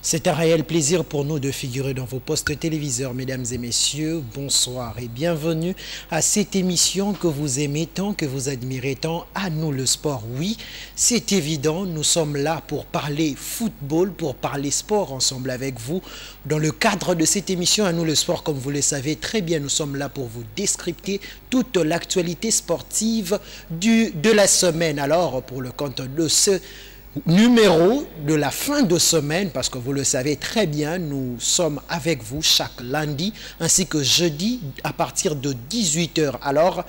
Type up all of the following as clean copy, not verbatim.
C'est un réel plaisir pour nous de figurer dans vos postes téléviseurs, mesdames et messieurs. Bonsoir et bienvenue à cette émission que vous aimez tant, que vous admirez tant. À nous le sport, oui, c'est évident. Nous sommes là pour parler football, pour parler sport ensemble avec vous. Dans le cadre de cette émission, à nous le sport, comme vous le savez très bien, nous sommes là pour vous descripter toute l'actualité sportive de la semaine. Alors, pour le compte de ce numéro de la fin de semaine, parce que vous le savez très bien, nous sommes avec vous chaque lundi ainsi que jeudi à partir de 18 h. Alors,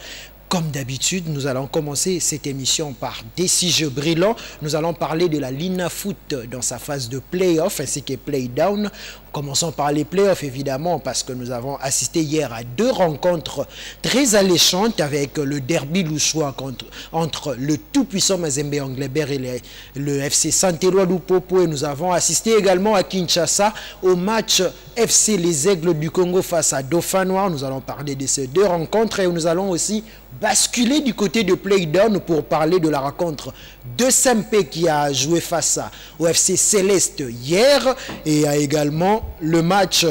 comme d'habitude, nous allons commencer cette émission par des sujets brillants. Nous allons parler de la Lina Foot dans sa phase de play-off ainsi que play-down. Commençons par les playoffs évidemment parce que nous avons assisté hier à deux rencontres très alléchantes avec le derby louchois entre le tout-puissant Mazembe Anglebert et le FC Saint-Éloi Lupopo. Et nous avons assisté également à Kinshasa au match FC Les Aigles du Congo face à Dauphin Noir. Nous allons parler de ces deux rencontres et nous allons aussi basculer du côté de Playdown pour parler de la rencontre de Sampé qui a joué face au FC Céleste hier et a également le match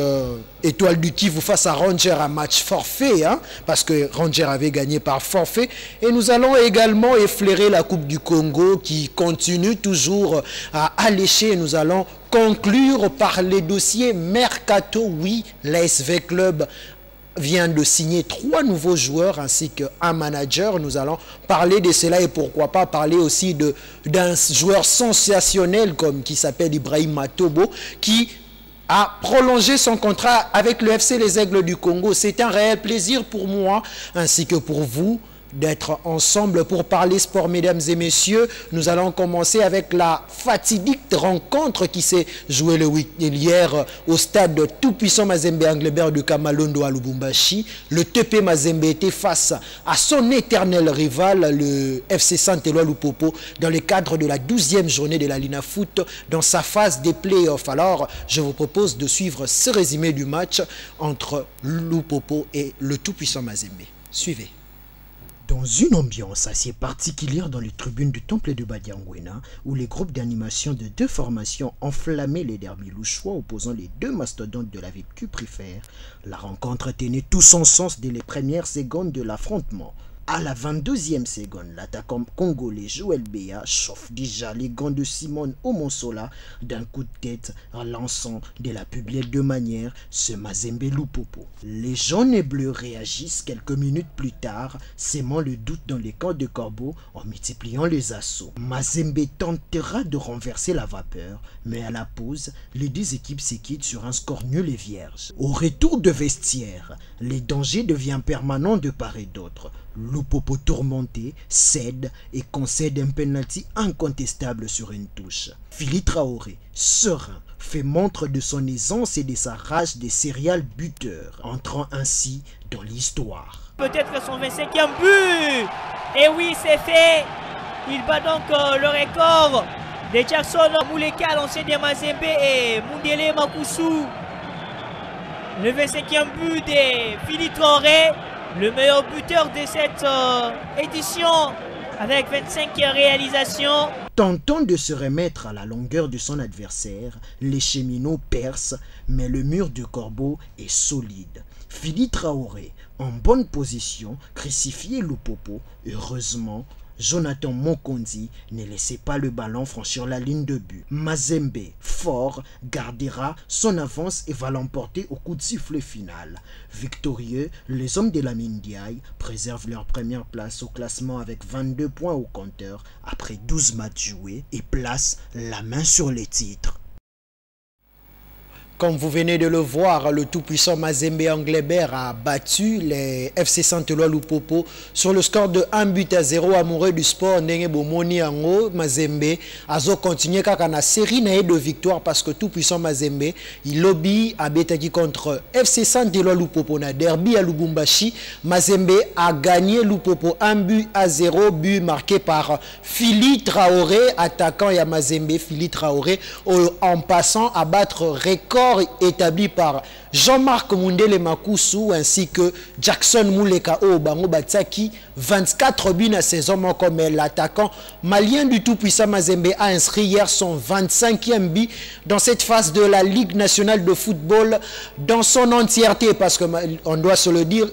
Étoile du Kivu face à Ranger, un match forfait, hein, parce que Ranger avait gagné par forfait. Et nous allons également effleurer la Coupe du Congo qui continue toujours à allécher. Nous allons conclure par les dossiers Mercato. Oui, l'ASV Club vient de signer 3 nouveaux joueurs ainsi qu'un manager. Nous allons parler de cela et pourquoi pas parler aussi d'un joueur sensationnel qui s'appelle Ibrahim Matobo qui a prolongé son contrat avec le FC Les Aigles du Congo. C'est un réel plaisir pour moi ainsi que pour vous d'être ensemble pour parler sport, mesdames et messieurs. Nous allons commencer avec la fatidique rencontre qui s'est jouée le week-end hier au stade tout-puissant Mazembe Anglebert de Kamalondo à Lubumbashi. Le TP Mazembe était face à son éternel rival, le FC Saint-Éloi Lupopo, dans le cadre de la 12e journée de la Lina Foot dans sa phase des playoffs. Alors, je vous propose de suivre ce résumé du match entre Lupopo et le tout-puissant Mazembe. Suivez. Dans une ambiance assez particulière dans les tribunes du Temple de Badiangwena, où les groupes d'animation de deux formations enflammaient les derbys louchois opposant les deux mastodontes de la ville cuprifère, la rencontre tenait tout son sens dès les premières secondes de l'affrontement. À la 22e seconde, l'attaquant congolais Joël Béa chauffe déjà les gants de Simone Omonsola d'un coup de tête lançant de la publielle de manière ce Mazembe Lupopo. Les jaunes et bleus réagissent quelques minutes plus tard, sémant le doute dans les camps de Corbeau en multipliant les assauts. Mazembe tentera de renverser la vapeur, mais à la pause, les deux équipes s'équittent sur un score nul et vierge. Au retour de vestiaire, les dangers deviennent permanents de part et d'autre. Lupopo tourmenté cède et concède un penalty incontestable sur une touche. Philippe Traoré, serein, fait montre de son aisance et de sa rage de serial buteur, entrant ainsi dans l'histoire. Peut-être son 25e but. Et oui, c'est fait. Il bat donc le record de Jackson Mouleka, l'ancien de Mazembe, et Mundele Makusu. Le 25e but de Philippe Traoré, le meilleur buteur de cette édition avec 25 réalisations. Tentant de se remettre à la longueur de son adversaire, les cheminots percent, mais le mur de Corbeau est solide. Philippe Traoré, en bonne position, crucifié Lupopo. Heureusement, Jonathan Mokondi ne laissait pas le ballon franchir la ligne de but. Mazembe, fort, gardera son avance et va l'emporter au coup de sifflet final. Victorieux, les hommes de la Mindiaï préservent leur première place au classement avec 22 points au compteur après 12 matchs joués et placent la main sur les titres. Comme vous venez de le voir, le tout-puissant Mazembe Anglebert a battu les FC Saint-Éloi Lupopo sur le score de 1-0. Amoureux du sport, Ndenge Bomoni Ango, Mazembe azo continué kaka na série de victoires parce que tout-puissant Mazembe, il lobby à Betaki contre FC Saint-Éloi Lupopo na derby à Lubumbashi. Mazembe a gagné Lupopo 1-0, but marqué par Philippe Traoré, attaquant à Mazembe. Philippe Traoré en passant à battre record record établi par Jean-Marc Mundele Makusu ainsi que Jackson Muleka Obango Batsaki, 24 buts à saison, comme l'attaquant malien du tout-puissant Mazembe a inscrit hier son 25e but dans cette phase de la Ligue nationale de football dans son entièreté, parce qu'on doit se le dire,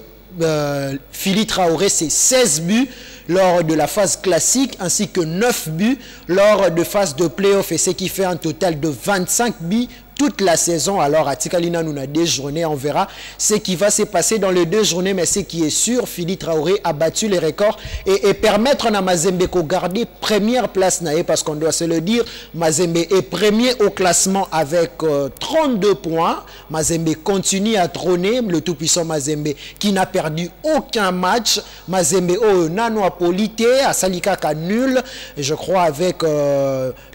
Philippe Traoré, c'est 16 buts lors de la phase classique ainsi que 9 buts lors de phase de play-off, et ce qui fait un total de 25 buts toute la saison. Alors à Tikalina, nous avons 2 journées, on verra ce qui va se passer dans les 2 journées, mais ce qui est sûr, Philippe Traoré a battu les records et permettre à Mazembe de garder première place, parce qu'on doit se le dire, Mazembe est premier au classement avec 32 points. Mazembe continue à trôner, le tout-puissant Mazembe qui n'a perdu aucun match. Mazembe Nano Apolité, à Salikaka nul, je crois avec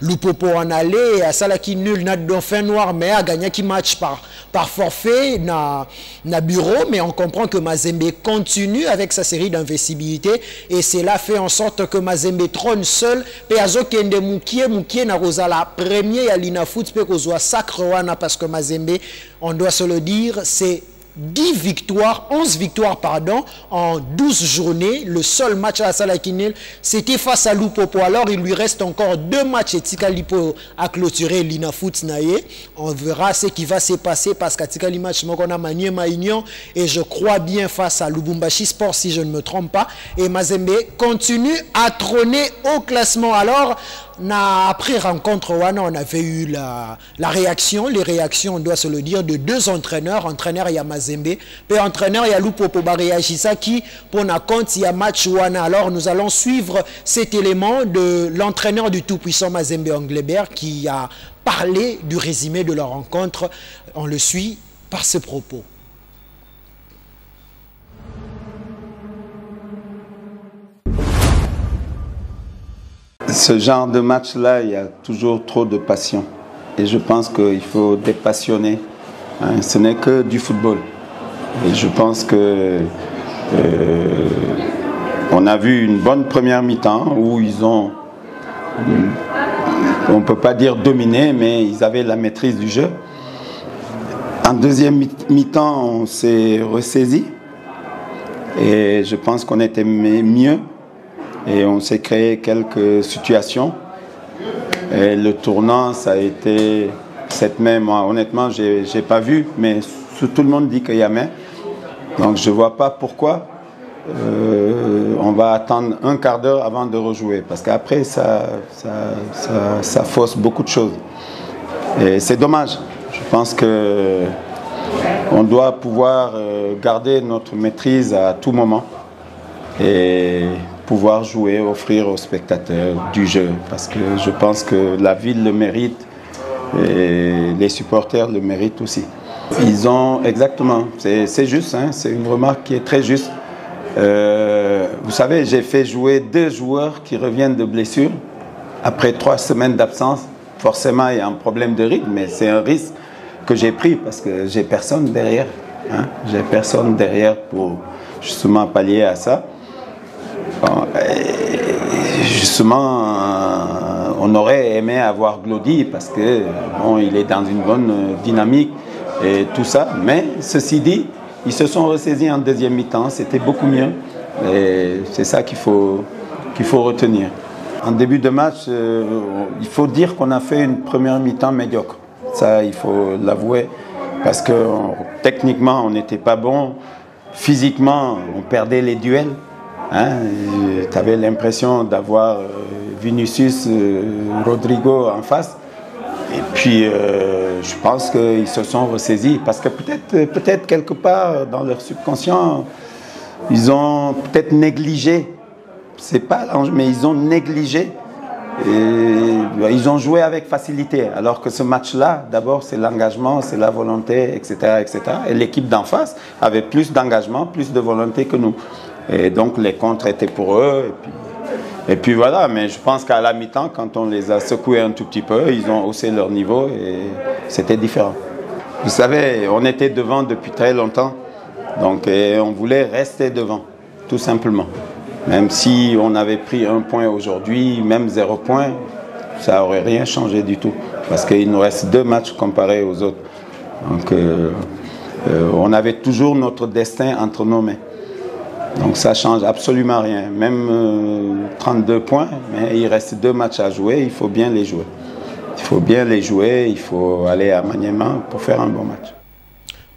Lupopo en aller, à Salaki nul, n'a fait noir, mais a gagné qui match par forfait na bureau, mais on comprend que Mazembe continue avec sa série d'investibilité, et cela fait en sorte que Mazembe trône seul. Peazo Kende Moukie na Rosala premier à l'Ina Foot pe kozwa sacre wana, parce que Mazembe, on doit se le dire, c'est 11 victoires pardon, en 12 journées. Le seul match à Salakinil, c'était face à Lupopo. Alors il lui reste encore 2 matchs et Tikalipo a clôturé l'Ina Foot Naye. On verra ce qui va se passer, parce qu'à Tikali match on a Maniema Union, et je crois bien face à Lubumbashi Sport si je ne me trompe pas, et Mazembe continue à trôner au classement. Alors après rencontre on avait eu les réactions, on doit se le dire, de 2 entraîneurs il y a Mazembe et entraîneur il y a Lupopo réagissa qui pour na compte il y a match wana. Alors nous allons suivre cet élément de l'entraîneur du tout-puissant Mazembe Anglebert qui a parlé du résumé de leur rencontre. On le suit par ses propos. Ce genre de match-là, il y a toujours trop de passion. Et je pense qu'il faut dépassionner. Ce n'est que du football. Et je pense que on a vu une bonne première mi-temps où ils ont, on ne peut pas dire dominé, mais ils avaient la maîtrise du jeu. En deuxième mi-temps, on s'est ressaisi. Et je pense qu'on était mieux. Et on s'est créé quelques situations. Et le tournant, ça a été cette main. Moi, honnêtement, je n'ai pas vu, mais tout le monde dit qu'il y a main. Donc, je ne vois pas pourquoi on va attendre un quart d'heure avant de rejouer. Parce qu'après, ça fausse beaucoup de choses. Et c'est dommage. Je pense qu'on doit pouvoir garder notre maîtrise à tout moment. Et pouvoir jouer, offrir aux spectateurs du jeu, parce que je pense que la ville le mérite et les supporters le méritent aussi. Ils ont, exactement, c'est juste, hein, c'est une remarque qui est très juste. Vous savez, j'ai fait jouer 2 joueurs qui reviennent de blessure après 3 semaines d'absence. Forcément, il y a un problème de rythme, mais c'est un risque que j'ai pris parce que j'ai personne derrière. Hein, j'ai personne derrière pour justement pallier à ça. Justement, on aurait aimé avoir Glody parce que bon, il est dans une bonne dynamique et tout ça. Mais ceci dit, ils se sont ressaisis en deuxième mi-temps. C'était beaucoup mieux. Et c'est ça qu'il faut retenir. En début de match, il faut dire qu'on a fait une première mi-temps médiocre. Ça, il faut l'avouer parce que techniquement, on n'était pas bon. Physiquement, on perdait les duels. Hein, tu avais l'impression d'avoir Vinicius, Rodrigo en face. Et puis, je pense qu'ils se sont ressaisis parce que peut-être quelque part dans leur subconscient, ils ont peut-être négligé. C'est pas l'enjeu, mais ils ont négligé. Et ils ont joué avec facilité. Alors que ce match-là, d'abord, c'est l'engagement, c'est la volonté, etc., etc. Et l'équipe d'en face avait plus d'engagement, plus de volonté que nous. Et donc les contres étaient pour eux. Et puis voilà, mais je pense qu'à la mi-temps, quand on les a secoués un tout petit peu, ils ont haussé leur niveau et c'était différent. Vous savez, on était devant depuis très longtemps, donc on voulait rester devant, tout simplement. Même si on avait pris 1 point aujourd'hui, même 0 point, ça n'aurait rien changé du tout. Parce qu'il nous reste 2 matchs comparés aux autres. Donc, on avait toujours notre destin entre nos mains. Donc ça ne change absolument rien. Même 32 points, mais il reste 2 matchs à jouer, il faut bien les jouer. Il faut bien les jouer, il faut aller à Maniema pour faire un bon match.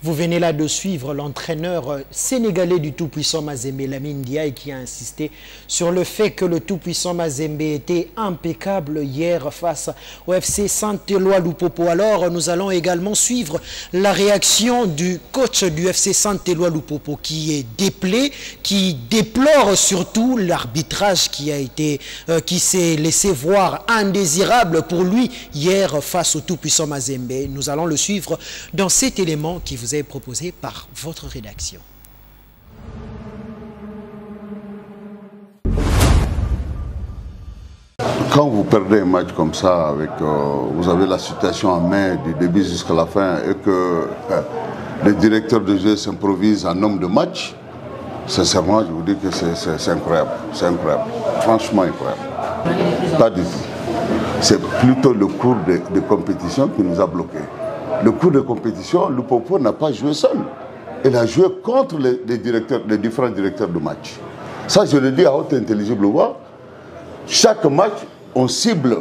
Vous venez là de suivre l'entraîneur sénégalais du tout-puissant Mazembe, Lamine Ndiaye, qui a insisté sur le fait que le tout-puissant Mazembe était impeccable hier face au FC Saint-Éloi Lupopo. Alors, nous allons également suivre la réaction du coach du FC Saint-Éloi Lupopo qui est déplé, qui déplore surtout l'arbitrage qui s'est laissé voir indésirable pour lui hier face au tout-puissant Mazembe. Nous allons le suivre dans cet élément qui vous est proposé par votre rédaction. Quand vous perdez un match comme ça, avec, vous avez la situation en main du début jusqu'à la fin et que le directeur de jeu s'improvise en homme de match, sincèrement, je vous dis que c'est incroyable. C'est incroyable. Franchement incroyable. Pas du tout. C'est plutôt le cours de compétition qui nous a bloqués. Le cours de compétition, Lupopo n'a pas joué seul. Il a joué contre les différents directeurs de match. Ça, je le dis à haute intelligible voix. Chaque match, on cible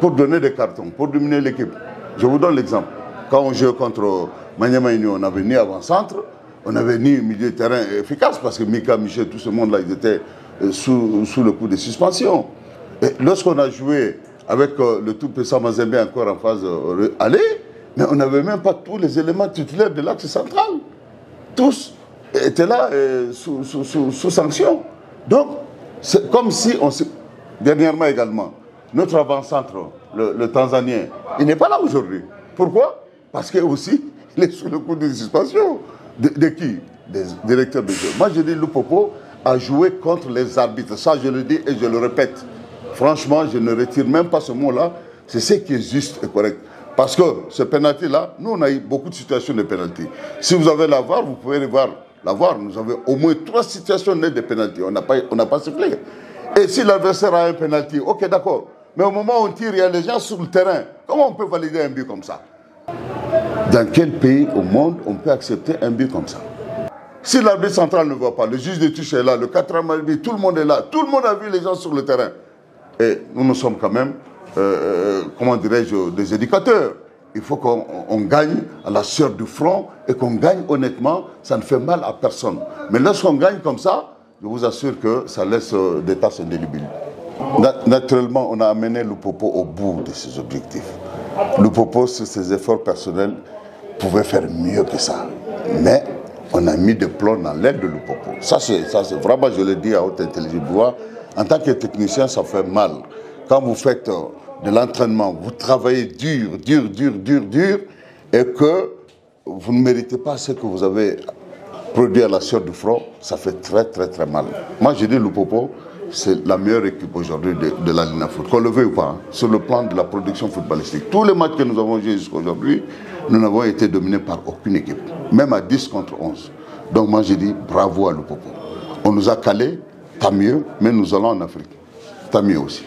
pour donner des cartons, pour dominer l'équipe. Je vous donne l'exemple. Quand on jouait contre Maniema Union, on n'avait ni avant-centre, on n'avait ni milieu de terrain efficace, parce que Mika, Michel, tout ce monde-là, ils étaient sous le coup de suspension. Et lorsqu'on a joué avec le tout-puissant Mazembe encore en phase aller, mais on n'avait même pas tous les éléments titulaires de l'axe central. Tous étaient là sous sanction. Donc, c'est comme si on se... Dernièrement également, notre avant-centre, le Tanzanien, il n'est pas là aujourd'hui. Pourquoi? Parce qu'il aussi, il est sous le coup de suspension. De qui? Des directeurs de jeu. Moi, je dis, Lupopo a joué contre les arbitres. Ça, je le dis et je le répète. Franchement, je ne retire même pas ce mot-là. C'est ce qui est juste et correct. Parce que ce pénalty-là, nous, on a eu beaucoup de situations de pénalty. Si vous avez la VAR, vous pouvez aller voir la VAR. Nous avons au moins 3 situations nettes de pénalty. On n'a pas sifflé. Et si l'adversaire a un pénalty, ok, d'accord. Mais au moment où on tire, il y a les gens sur le terrain. Comment on peut valider un but comme ça? Dans quel pays au monde on peut accepter un but comme ça? Si l'arbitre central ne voit pas, le juge de touche est là, le 4e arbitre, tout le monde est là. Tout le monde a vu les gens sur le terrain. Et nous sommes quand même, comment dirais-je, des éducateurs. Il faut qu'on gagne à la sueur du front et qu'on gagne honnêtement. Ça ne fait mal à personne. Mais lorsqu'on gagne comme ça, je vous assure que ça laisse des traces indélébiles. Naturellement, on a amené Lupopo au bout de ses objectifs. Lupopo, sur ses efforts personnels, pouvait faire mieux que ça. Mais on a mis des plombs dans l'aile de Lupopo. Ça, c'est vraiment, je le dis à haute intelligible voix, en tant que technicien, ça fait mal. Quand vous faites de l'entraînement, vous travaillez dur, et que vous ne méritez pas ce que vous avez produit à la sueur du front, ça fait très mal. Moi, je dis Lupopo, c'est la meilleure équipe aujourd'hui de la Ligue Foot, qu'on le veuille ou pas, sur le plan de la production footballistique. Tous les matchs que nous avons joués jusqu'à aujourd'hui, nous n'avons été dominés par aucune équipe, même à 10 contre 11. Donc moi, je dis bravo à Lupopo. On nous a calés, tant mieux, mais nous allons en Afrique, tant mieux aussi.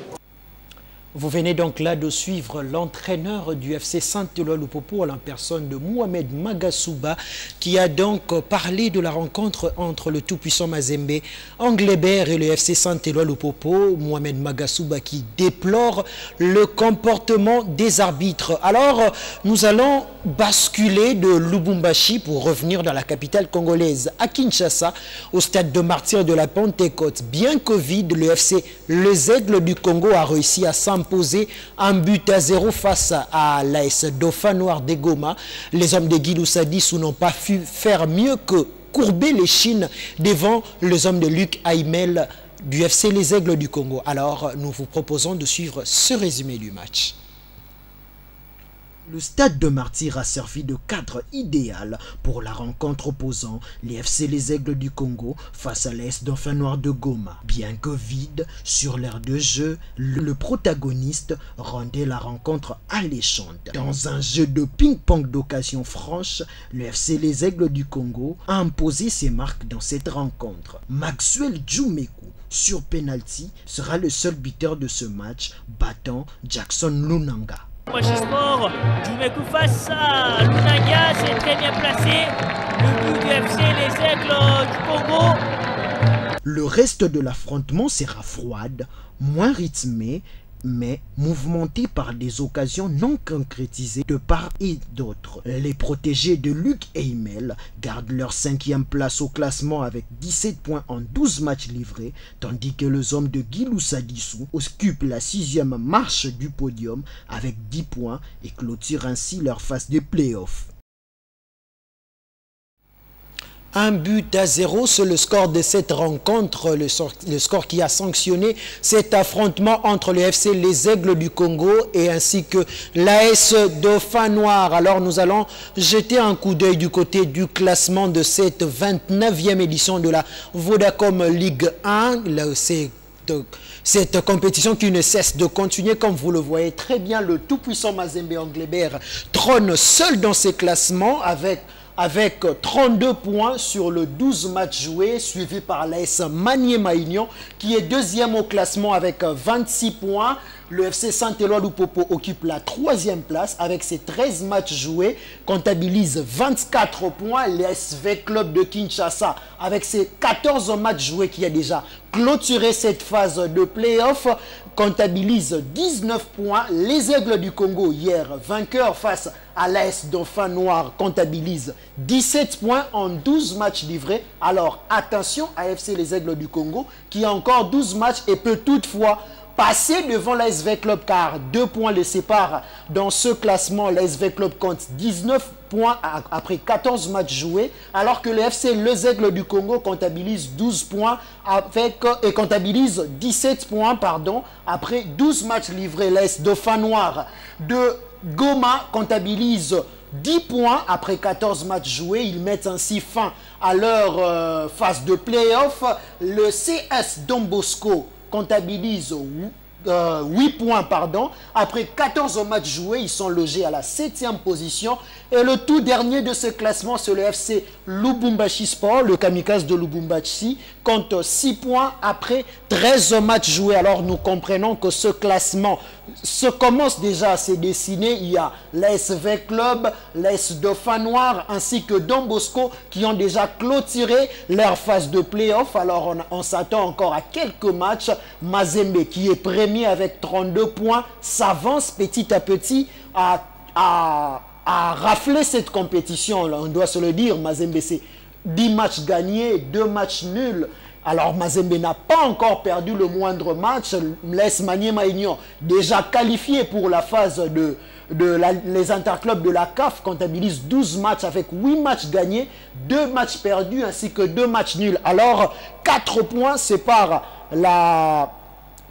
Vous venez donc là de suivre l'entraîneur du FC Saint-Éloi Lupopo à la personne de Mohamed Magasuba qui a donc parlé de la rencontre entre le tout-puissant Mazembe Anglebert et le FC Saint-Éloi Lupopo. Mohamed Magasuba qui déplore le comportement des arbitres. Alors, nous allons basculer de Lubumbashi pour revenir dans la capitale congolaise à Kinshasa, au stade de Martyrs de la Pentecôte. Bien que vide, le FC Les Aigles du Congo a réussi à s'imposer un but à 0 face à l'AS Dauphin Noir de Goma. Les hommes de Guilou Sadissou n'ont pas pu faire mieux que courber les chines devant les hommes de Luc Aimel du FC Les Aigles du Congo. Alors, nous vous proposons de suivre ce résumé du match. Le stade de Martyrs a servi de cadre idéal pour la rencontre opposant les FC Les Aigles du Congo face à l'AS Dauphin Noir de Goma. Bien que vide sur l'aire de jeu, le protagoniste rendait la rencontre alléchante. Dans un jeu de ping-pong d'occasion franche, le FC Les Aigles du Congo a imposé ses marques dans cette rencontre. Maxwell Djoumekou, sur penalty, sera le seul buteur de ce match, battant Jackson Lunanga. Sport, Djoumekou face à Lunanga, c'est très bien placé. Le but du FC Les Aigles du Congo. Le reste de l'affrontement sera froide, moins rythmé, mais mouvementé par des occasions non concrétisées de part et d'autre. Les protégés de Luc Heymel gardent leur 5e place au classement avec 17 points en 12 matchs livrés, tandis que les hommes de Guilou Sadissou occupent la 6e marche du podium avec 10 points et clôturent ainsi leur phase de play-off. 1-0, c'est le score de cette rencontre, le score qui a sanctionné cet affrontement entre le FC Les Aigles du Congo et ainsi que l'AS Dauphin Noir. Alors nous allons jeter un coup d'œil du côté du classement de cette 29e édition de la Vodacom Ligue 1. Cette compétition qui ne cesse de continuer, comme vous le voyez très bien, le tout-puissant Mazembe Anglebert trône seul dans ces classements avec 32 points sur le 12 matchs joués, suivi par l'AS Maniema Union qui est deuxième au classement avec 26 points. Le FC Saint-Éloi Lupopo occupe la 3e place avec ses 13 matchs joués, comptabilise 24 points. L'SV Club de Kinshasa avec ses 14 matchs joués qui a déjà clôturé cette phase de play-off comptabilise 19 points. Les Aigles du Congo, hier vainqueur face à l'AS Dauphin Noir, comptabilise 17 points en 12 matchs livrés. Alors attention à FC Les Aigles du Congo qui a encore 12 matchs et peut toutefois passer devant l'ASV Club car 2 points les séparent dans ce classement. L'ASV Club compte 19 points après 14 matchs joués, alors que le FC Les Aigles du Congo comptabilise 12 points et comptabilise 17 points après 12 matchs livrés. L'AS Dauphin Noir de Goma comptabilise 10 points après 14 matchs joués. Ils mettent ainsi fin à leur phase de play-off. Le CS Don Bosco comptabilise 8 points après 14 matchs joués. Ils sont logés à la 7e position. Et le tout dernier de ce classement, c'est le FC Lubumbashi Sport, le Kamikaze de Lubumbashi, compte 6 points après 13 matchs joués. Alors nous comprenons que ce classement se commence déjà à se dessiner. Il y a l'ASV Club, l'AS Dauphin Noir ainsi que Don Bosco qui ont déjà clôturé leur phase de play-off. Alors on s'attend encore à quelques matchs. Mazembe qui est premier avec 32 points s'avance petit à petit à rafler cette compétition. On doit se le dire, Mazembe c'est 10 matchs gagnés, 2 matchs nuls. Alors Mazembe n'a pas encore perdu le moindre match. l'AS Maniema Union déjà qualifié pour la phase les interclubs de la CAF comptabilise 12 matchs avec 8 matchs gagnés, 2 matchs perdus ainsi que 2 matchs nuls. Alors 4 points séparent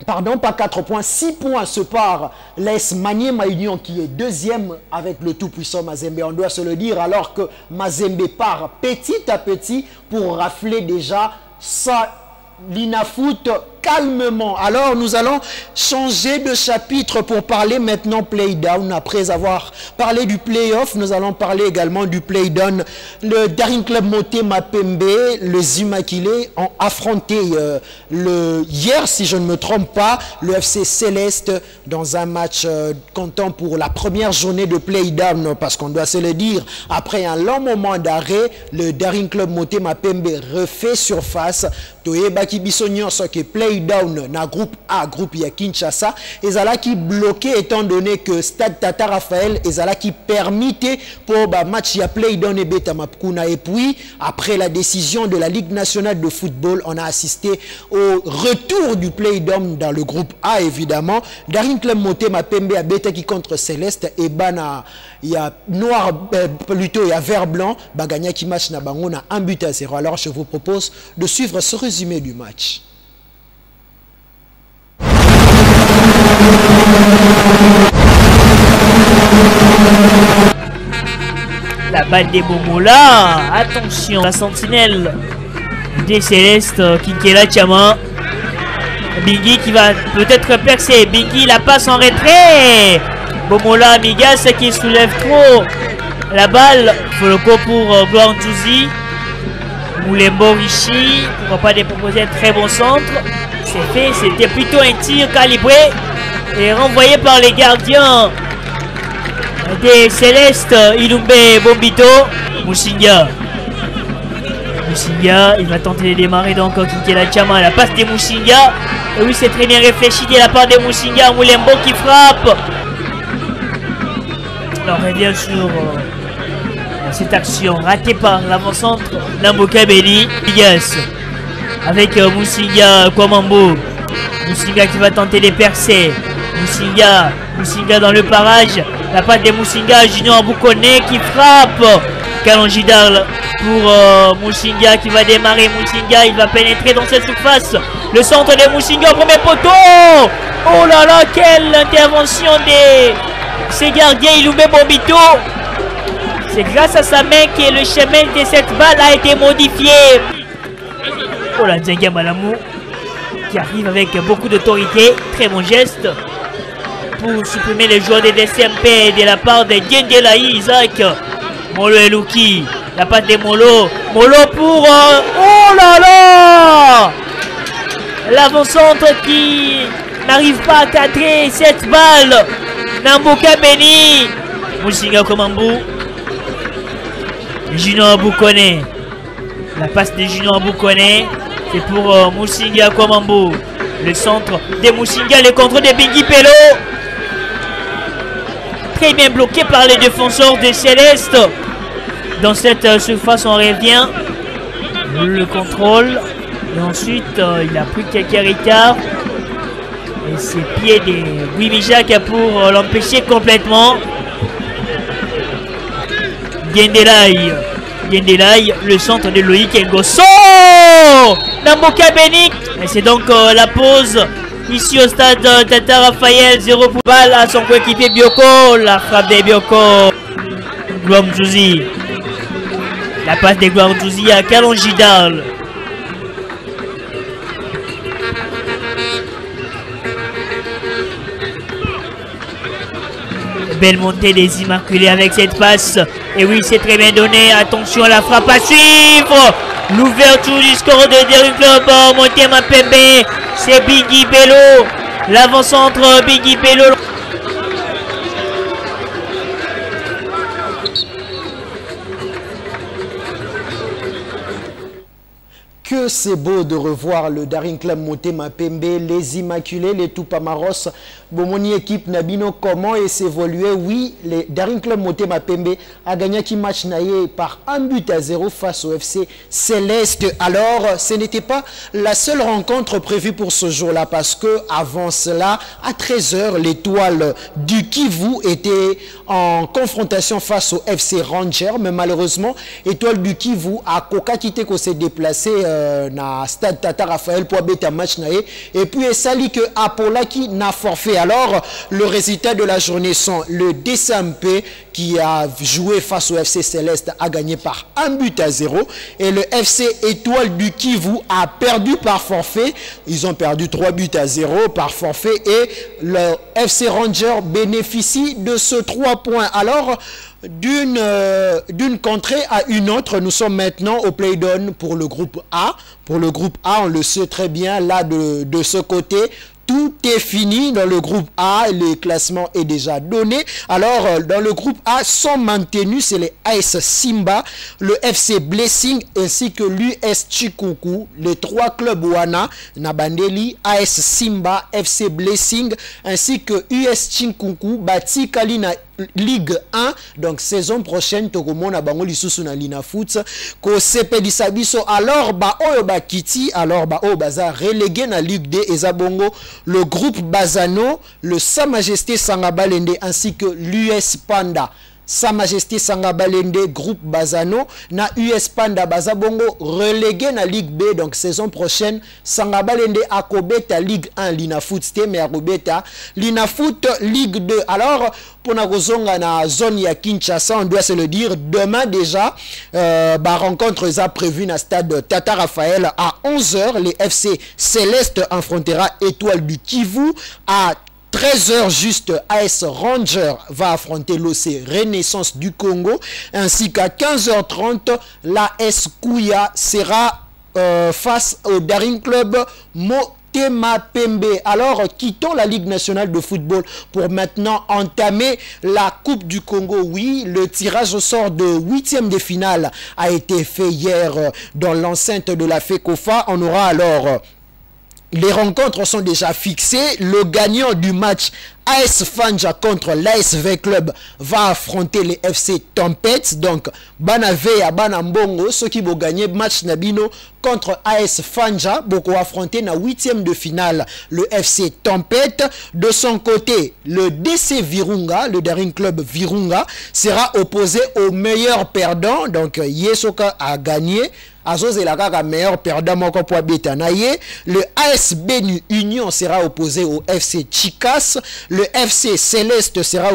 pas 4 points, 6 points séparent l'AS Maniema Union qui est deuxième avec le tout-puissant Mazembe, on doit se le dire, alors que Mazembe part petit à petit pour rafler déjà l'Inafoot calmement. Alors nous allons changer de chapitre pour parler maintenant play-down. Après avoir parlé du play-off, nous allons parler également du play-down. Le Daring Club Motema Pembe, le Zimakile ont affronté hier, si je ne me trompe pas, le FC Céleste dans un match comptant pour la première journée de play-down, parce qu'on doit se le dire, après un long moment d'arrêt, le Daring Club Motema Pembe refait surface. Toyebaki Bisonyon, ce qui est play-down na groupe A, groupe ya Kinshasa, ezala qui bloqué étant donné que Stade Tata Raphaël ezala qui permettait pour match ya play-down et beta mapkuna. Et puis après la décision de la Ligue nationale de football, on a assisté au retour du play-down dans le groupe A évidemment. Daring Club Motema Pembe a beta qui contre Céleste et bana il y a noir plutôt il y a vert blanc baganya qui match na bango na 1-0. Alors je vous propose de suivre ce résumé du match. La balle des Momola, attention, la sentinelle des Célestes, Kinkela Chama. Bingui qui va peut-être percer, Bingui la passe en retrait. Momola Amigas qui soulève trop la balle. Foloko pour Gloire Ntouzi. Moulembo Rishi, pourquoi pas déproposer un très bon centre. C'est fait, c'était plutôt un tir calibré et renvoyé par les gardiens des Célestes, Ilumbe Bombito, Musinga. Musinga, il va tenter de démarrer donc Kinkela Chama, la passe de Musinga. Et oui, c'est très bien réfléchi de la part de Musinga. Moulembo qui frappe. On revient sur cette action ratée par l'avant-centre Namboka Beni. Yes. Avec Musinga Kwamambo. Musinga qui va tenter de percer. Musinga dans le parage. La passe de Musinga, Junior Bukone qui frappe. Kalonjidal pour Musinga qui va démarrer. Musinga, il va pénétrer dans cette surface. Le centre de Musinga, premier poteau. Oh là là, quelle intervention de ces gardiens Ilumbe Bombito. C'est grâce à sa main que le chemin de cette balle a été modifié. Oh là, Nzenga Malamou qui arrive avec beaucoup d'autorité. Très bon geste pour supprimer les joueurs de DCMP de la part de Gendelaï Isaac. Molo et Luki. La passe de Molo. Molo pour... oh là là, l'avant-centre qui n'arrive pas à cadrer cette balle. Namboka Beni. Musinga Komambu. Junior Bukone. La passe de Junior Bukone. C'est pour Musinga Komambu. Le centre de Musinga. Le contrôle de Biggie Pello. Très bien bloqué par les défenseurs de Céleste. Dans cette surface, on revient. Le contrôle. Et ensuite, il a pris quelques retards. Et ses pieds de Guimijak pour l'empêcher complètement. Gendelaï, le centre de Loïc Ngosso. Namboka Beni. Et c'est donc la pause. Ici au stade Tata Raphaël, 0 pour balle à son coéquipier Bioko. La frappe de Bioko. Guamjouzi. La passe de Guamjouzi à Kalonjidal. Belle montée des Immaculés avec cette passe. Et oui, c'est très bien donné. Attention à la frappe à suivre. L'ouverture du score de Daring Club. Motema Pembe. C'est Biggie Bello. L'avant-centre Biggie Bello. Que c'est beau de revoir le Daring Club Motema Pembe, les Immaculés, les Tupamaros. Bomoni équipe Nabino, comment et s'évoluer. Oui, le Daring Club Motema Pembe a gagné qui match naïe par 1-0 face au FC Céleste. Alors, ce n'était pas la seule rencontre prévue pour ce jour-là parce que avant cela, à 13 h, l'étoile du Kivu était en confrontation face au FC Ranger. Mais malheureusement, l'étoile du Kivu a Koka quitté qu'on s'est déplacé na stade Tata Raphaël pour bêta match naé et puis sali que Apolaki n'a forfait. Alors le résultat de la journée sont le DCMP qui a joué face au FC Céleste a gagné par 1-0 et le FC Étoile du Kivu a perdu par forfait. Ils ont perdu 3-0 par forfait et le FC Ranger bénéficie de ce 3 points. Alors d'une contrée à une autre, nous sommes maintenant au play-down pour le groupe A. Pour le groupe A, on le sait très bien, là de ce côté, tout est fini dans le groupe A, le classement est déjà donné. Alors, dans le groupe A sont maintenus, c'est les AS Simba, le FC Blessing ainsi que l'US Chikuku, les 3 clubs Wana, Nabandeli, AS Simba, FC Blessing ainsi que US Chikuku, Bati Kalina Ligue 1, donc saison prochaine tokomona bango lisusu na Lina Foot ko sepelisa biso. Alors ba oyo ba kiti, alors ba oyo baza relégué na Ligue 2 ezabongo le groupe Bazano, le Sa Majesté Sangabalende ainsi que l'US Panda. Sa Majesté Sangabalende, groupe Bazano, na US Panda Bazabongo relégué na Ligue B, donc saison prochaine Sangabalende akobeta Ligue 1 Lina Foot mais akobeta Lina Foot Ligue 2. Alors pour na kozonga na zone ya Kinshasa, on doit se le dire, demain déjà ba rencontre est prévue na stade Tata Raphaël à 11 h. Les FC Céleste affrontera Étoile du Kivu. À 13 h juste, AS Ranger va affronter l'OC Renaissance du Congo, ainsi qu'à 15 h 30, l'AS Kouya sera face au Daring Club Motema Pembe. Alors, quittons la Ligue nationale de football pour maintenant entamer la Coupe du Congo. Oui, le tirage au sort de 8e de finale a été fait hier dans l'enceinte de la FECOFA. On aura alors... Les rencontres sont déjà fixées. Le gagnant du match AS Fanja contre l'ASV Club va affronter les FC Tempête. Donc, Banave à Banambongo, ceux qui vont gagner match Nabino contre AS Fanja, vont affronter na 8e de finale le FC Tempête. De son côté, le DC Virunga, le Daring Club Virunga, sera opposé au meilleur perdant. Donc, Yesoka a gagné. Le AS Benu Union sera opposé au FC Chicas. Le FC Céleste sera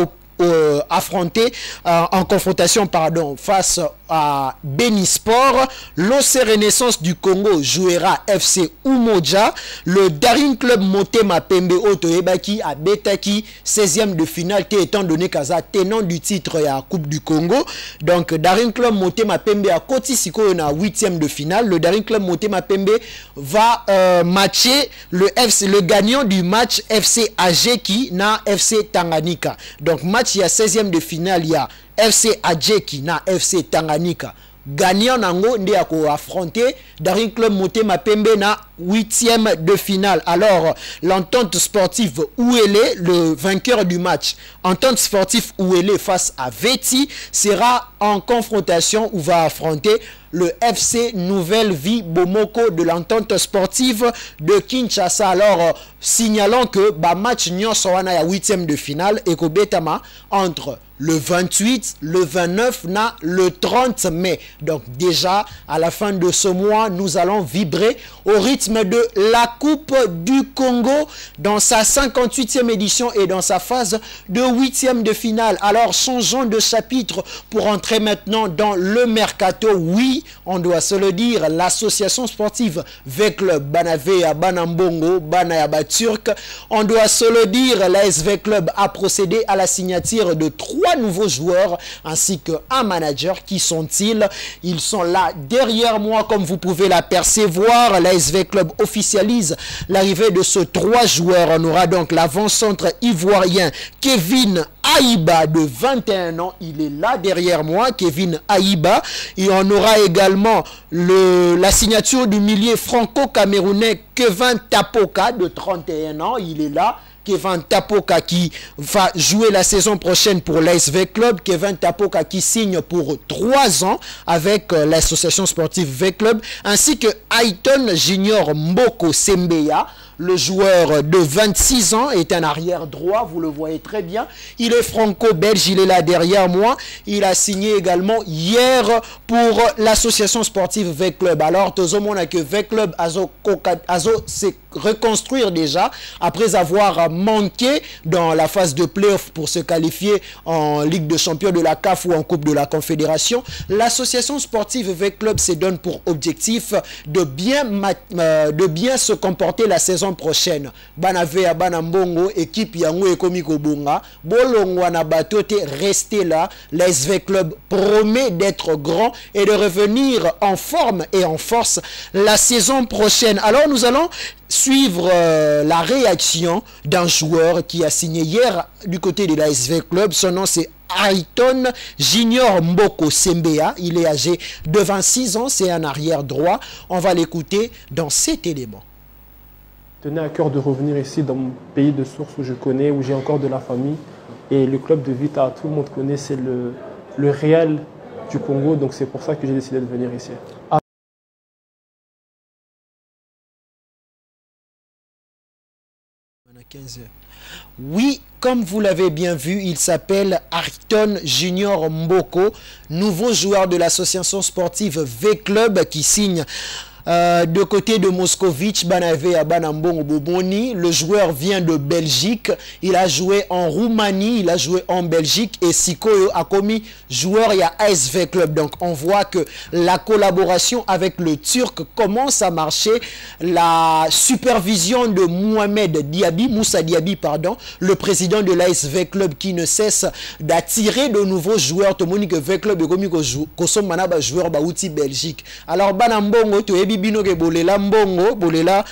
affronté en confrontation face à Benisport. L'OC Renaissance du Congo jouera FC Umoja. Le Daring Club Motema Pembe Otoebaki a Betaki 16e de finale étant donné Kaza tenant du titre à la Coupe du Congo. Donc Daring Club Motema Pembe a Kotisiko na 8e de finale. Le Daring Club Motema Pembe va matcher le gagnant du match FC Ajeki na FC Tanganyika. Donc match il y a 16e de finale, il y a FC Ajeki na FC Tanganyika. Gagnant nango ndi ako affronter Daring Club Motema Pembe na 8e de finale. Alors l'entente sportive Ouélé, le vainqueur du match, entente sportive Ouélé face à Veti, sera en confrontation ou va affronter le FC Nouvelle Vie Bomoko de l'entente sportive de Kinshasa. Alors signalons que match Nyonsowana ya 8e de finale et Kobetama entre le 28, le 29, le 30 mai. Donc déjà, à la fin de ce mois, nous allons vibrer au rythme de la Coupe du Congo dans sa 58e édition et dans sa phase de 8e de finale. Alors, changeons de chapitre pour entrer maintenant dans le mercato. Oui, on doit se le dire, l'association sportive V-Club Banave à Banambongo, Banayaba Turc, on doit se le dire, la SV Club a procédé à la signature de 3 nouveaux joueurs ainsi qu'un manager. Qui sont-ils? Ils sont là derrière moi comme vous pouvez l'apercevoir. La SV Club officialise l'arrivée de ce 3 joueurs. On aura donc l'avant-centre ivoirien Kevin Aïba de 21 ans. Il est là derrière moi, Kevin Aïba. Et on aura également la signature du milieu franco-camerounais Kevin Tapoka de 31 ans. Il est là. Kevin Tapoka qui va jouer la saison prochaine pour l'ASV Club. Kevin Tapoka qui signe pour 3 ans avec l'association sportive V-Club. Ainsi que Ayton Junior Mboko Sembeya. Le joueur de 26 ans est un arrière droit, vous le voyez très bien. Il est franco-belge, il est là derrière moi. Il a signé également hier pour l'association sportive V-Club. Alors, tout le monde a que V-Club Azo s'est reconstruire déjà après avoir manqué dans la phase de play-off pour se qualifier en Ligue de Champions de la CAF ou en Coupe de la Confédération. L'association sportive V-Club se donne pour objectif de bien se comporter la saison prochaine. Banave à Banambongo, équipe Yango et Komiko Bunga, Bolongwana Batote, restez là. L'SV Club promet d'être grand et de revenir en forme et en force la saison prochaine. Alors nous allons suivre la réaction d'un joueur qui a signé hier du côté de la SV Club. Son nom c'est Ayton Junior Mboko Sembeya. Il est âgé de 26 ans, c'est un arrière droit. On va l'écouter dans cet élément. Je tenais à cœur de revenir ici dans mon pays de source où je connais, où j'ai encore de la famille. Et le club de Vita, tout le monde connaît, c'est le Real du Congo. Donc c'est pour ça que j'ai décidé de venir ici. Oui, comme vous l'avez bien vu, il s'appelle Ayton Junior Mboko, nouveau joueur de l'association sportive V-Club qui signe de côté de Moscovitch, Banave à Banambongo Boboni. Le joueur vient de Belgique. Il a joué en Roumanie, il a joué en Belgique et Sikoyo a commis joueur il y a ASV Club. Donc on voit que la collaboration avec le Turc commence à marcher. La supervision de Mohamed Diaby, Moussa Diaby, pardon, le président de l'ASV Club qui ne cesse d'attirer de nouveaux joueurs. Tout le monde que V Club est comme joueur Baouti Belgique. Alors Banambongo, tu es Bino ke bolela mbongo bolela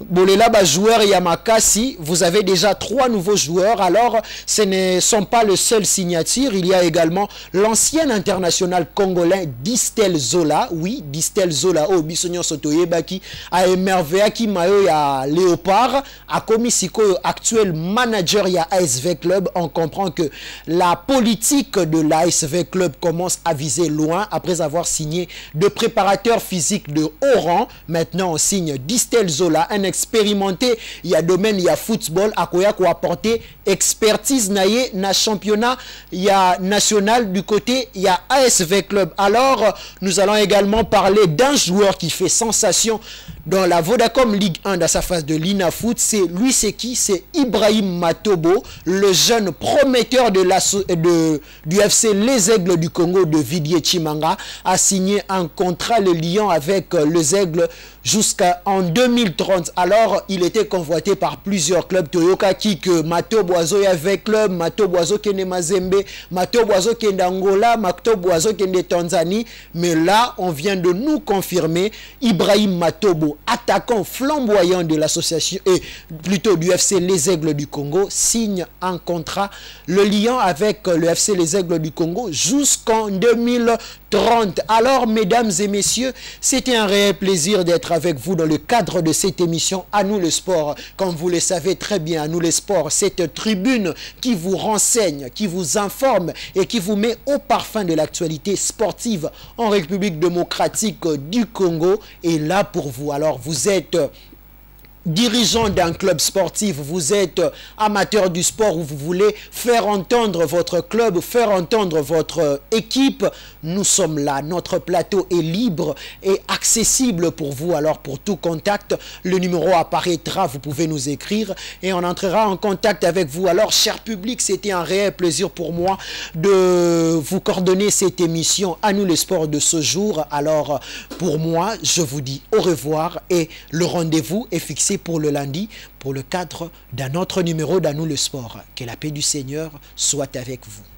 Bolela ba joueur Yamakasi, vous avez déjà 3 nouveaux joueurs. Alors, ce ne sont pas le seul signature. Il y a également l'ancien international congolais Distel Zola. Oui, Distel Zola, au Bissonyon Sotoyebaki, a émerveillé qui mayo ya Léopard, a commis siko actuel manager ya ASV Club. On comprend que la politique de l'ASV Club commence à viser loin après avoir signé de préparateurs physiques de haut rang. Maintenant, on signe Distel Zola, un expérimenté, il y a domaine, il y a football, à quoi apporter expertise naïe, na championnat, il y a national du côté, il y a ASV Club. Alors, nous allons également parler d'un joueur qui fait sensation dans la Vodacom Ligue 1 dans sa phase de l'INAFoot. C'est qui? C'est Ibrahim Matobo, le jeune prometteur du FC Les Aigles du Congo de Vidier Chimanga, a signé un contrat le Lyon avec les Aigles jusqu'en 2030. Alors, il était convoité par plusieurs clubs. Toyoka que Matobo Azo avec club, Matobo Azo Kende Mazembe, Matobo Azo Kende Angola, Matobo Azo Kende Tanzanie. Mais là, on vient de nous confirmer Ibrahim Matobo, attaquant flamboyant de l'association et plutôt du FC Les Aigles du Congo, signe un contrat le Lyon avec le FC Les Aigles du Congo jusqu'en 2030. Alors, mesdames et messieurs, c'était un réel plaisir d'être avec vous dans le cadre de cette émission À nous le sport. Comme vous le savez très bien, À nous le sport, cette tribune qui vous renseigne, qui vous informe et qui vous met au parfum de l'actualité sportive en République démocratique du Congo est là pour vous. Alors, vous êtes dirigeant d'un club sportif, vous êtes amateur du sport ou vous voulez faire entendre votre club, faire entendre votre équipe, nous sommes là. Notre plateau est libre et accessible pour vous. Alors pour tout contact, le numéro apparaîtra, vous pouvez nous écrire et on entrera en contact avec vous. Alors cher public, c'était un réel plaisir pour moi de vous coordonner cette émission À nous les sports de ce jour. Alors pour moi, je vous dis au revoir et le rendez-vous est fixé pour le lundi, pour le cadre d'un autre numéro d'À nous le sport. Que la paix du Seigneur soit avec vous.